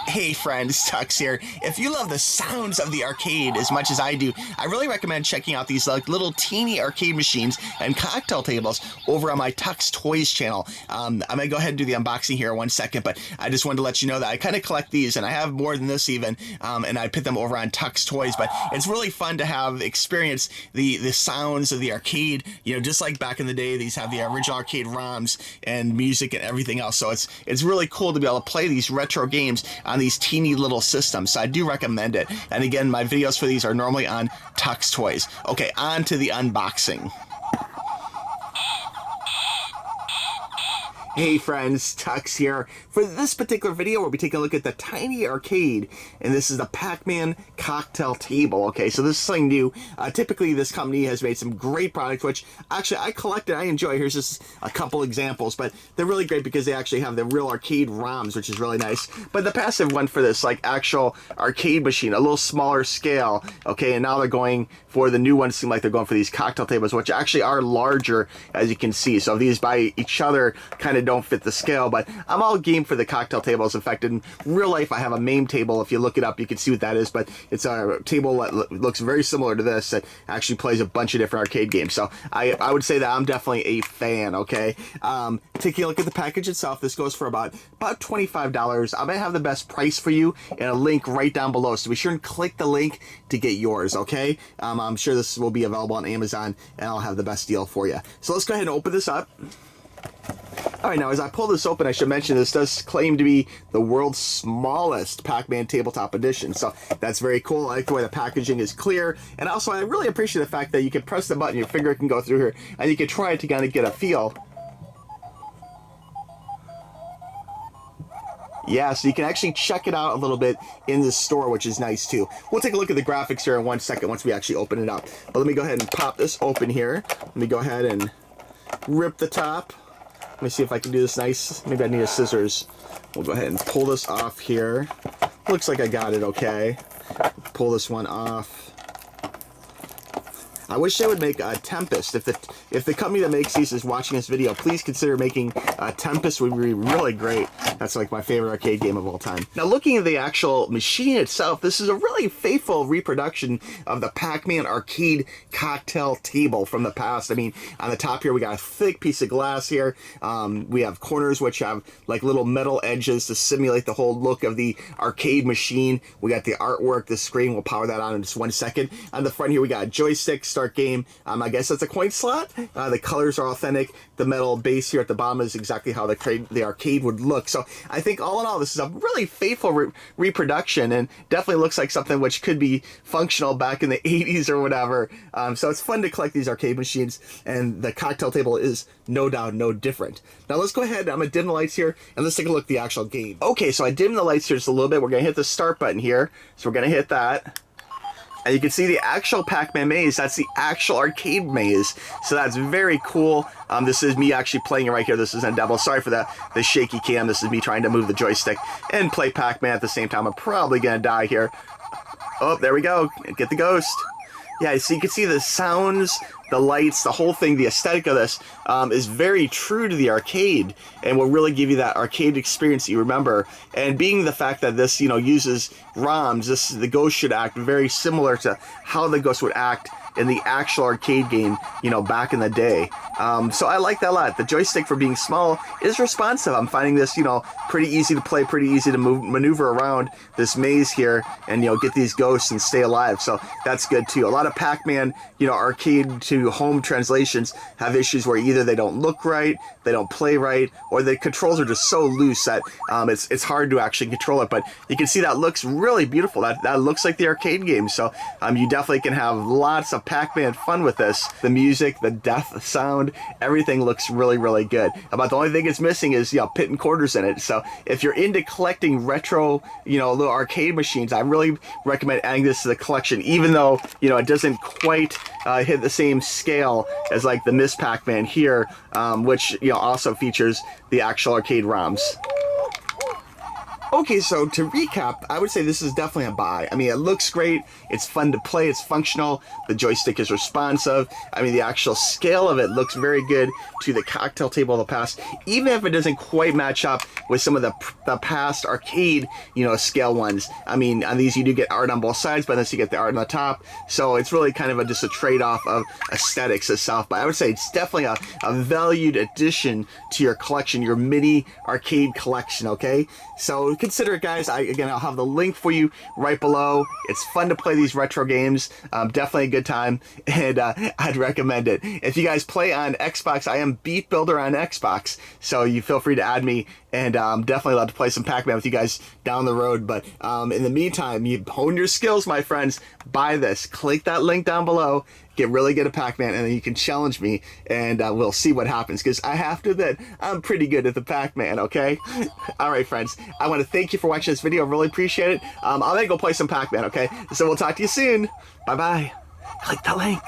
Hey friends, TUXX here. If you love the sounds of the arcade as much as I do, I really recommend checking out these little teeny arcade machines and cocktail tables over on my TUXX Toys channel. I'm going to go ahead and do the unboxing here in 1 second, but I just wanted to let you know that I kind of collect these, and I have more than this even, and I put them over on TUXX Toys, but it's really fun to have experience the sounds of the arcade, you know, just like back in the day. These have the original arcade ROMs and music and everything else, so it's really cool to be able to play these retro games on these teeny little systems, so I do recommend it. And again, my videos for these are normally on TUXX Toys. Okay, on to the unboxing. Hey friends, TUXX here. For this particular video, we'll be taking a look at the tiny arcade, and this is the Pac-Man cocktail table. Okay, so this is something new. Typically, this company has made some great products, which actually I collect and I enjoy. Here's just a couple examples, but they're really great because they actually have the real arcade ROMs, which is really nice. But the passive one for this, like actual arcade machine, a little smaller scale. Okay, and now they're going for the new ones. Seem like they're going for these cocktail tables, which actually are larger, as you can see. So these by each other kind of don't fit the scale, but I'm all game for the cocktail tables. In fact, in real life, I have a MAME table. If you look it up, you can see what that is, but it's a table that looks very similar to this that actually plays a bunch of different arcade games. So I would say that I'm definitely a fan, okay? Taking a look at the package itself, this goes for about $25. I'm gonna have the best price for you and a link right down below, so be sure and click the link to get yours, okay? I'm sure this will be available on Amazon, and I'll have the best deal for you. So let's go ahead and open this up. All right, now as I pull this open, I should mention this does claim to be the world's smallest Pac-Man tabletop edition, so that's very cool. I like the way the packaging is clear, and also I really appreciate the fact that you can press the button, your finger can go through here, and you can try it to kind of get a feel. Yeah, so you can actually check it out a little bit in the store, which is nice too. We'll take a look at the graphics here in 1 second once we actually open it up. But let me go ahead and pop this open here. Let me go ahead and rip the top. Let me see if I can do this nice. Maybe I need a scissors. We'll go ahead and pull this off here. Looks like I got it okay. Pull this one off. I wish they would make a Tempest. If the company that makes these is watching this video, please consider making a Tempest. Would be really great. That's like my favorite arcade game of all time. Now, looking at the actual machine itself, this is a really faithful reproduction of the Pac-Man arcade cocktail table from the past. I mean, on the top here, we got a thick piece of glass here. We have corners which have like little metal edges to simulate the whole look of the arcade machine. We got the artwork, the screen. We'll power that on in just 1 second. On the front here, we got a joystick, start game. I guess that's a coin slot. The colors are authentic. The metal base here at the bottom is exactly how the arcade would look. So I think all in all, this is a really faithful reproduction, and definitely looks like something which could be functional back in the 80s or whatever. So it's fun to collect these arcade machines, and the cocktail table is no doubt no different. Now let's go ahead. I'm gonna dim the lights here, and let's take a look at the actual game. Okay, so I dimmed the lights here just a little bit. We're gonna hit the start button here. So we're gonna hit that. And you can see the actual Pac-Man maze. That's the actual arcade maze. So that's very cool. This is me actually playing it right here. This is a demo. Sorry for the shaky cam. This is me trying to move the joystick and play Pac-Man at the same time. I'm probably going to die here. Oh, there we go. Get the ghost. Yeah, so you can see the sounds, the lights, the whole thing, the aesthetic of this is very true to the arcade, and will really give you that arcade experience that you remember. And being the fact that this, you know, uses ROMs, the ghost should act very similar to how the ghost would act in the actual arcade game, you know, back in the day. So I like that a lot. The joystick, for being small, is responsive. I'm finding this, you know, pretty easy to play, pretty easy to maneuver around this maze here, and, you know, get these ghosts and stay alive. So that's good too. A lot of Pac-Man, you know, arcade to home translations have issues where either they don't look right, they don't play right, or the controls are just so loose that it's hard to actually control it. But you can see that looks really beautiful. That looks like the arcade game. So you definitely can have lots of Pac-Man fun with this. The music, the death sound, everything looks really, really good. About the only thing it's missing is, you know, pit and quarters in it. So if you're into collecting retro, you know, little arcade machines, I really recommend adding this to the collection, even though, you know, it doesn't quite hit the same scale as like the Miss Pac-Man here, which, you know, also features the actual arcade ROMs. Okay, so to recap, I would say this is definitely a buy. I mean, it looks great, it's fun to play, it's functional, the joystick is responsive. I mean, the actual scale of it looks very good to the cocktail table of the past, even if it doesn't quite match up with some of the past arcade, you know, scale ones. I mean, on these you do get art on both sides, but unless you get the art on the top, so it's really kind of just a trade-off of aesthetics itself. But I would say it's definitely a valued addition to your collection, your mini arcade collection, okay? So consider it, guys. Again, I'll have the link for you right below. It's fun to play these retro games. Definitely a good time, and I'd recommend it. If you guys play on Xbox, I am Beat Builder on Xbox, so you feel free to add me, and definitely love to play some Pac-Man with you guys down the road. But in the meantime, you hone your skills, my friends. Buy this. Click that link down below. Get really good at Pac-Man, and then you can challenge me, and we'll see what happens, because I have to admit, I'm pretty good at the Pac-Man, okay? All right, friends, I want to thank you for watching this video. I really appreciate it. I'm going to go play some Pac-Man, okay? So we'll talk to you soon. Bye-bye. Click the link.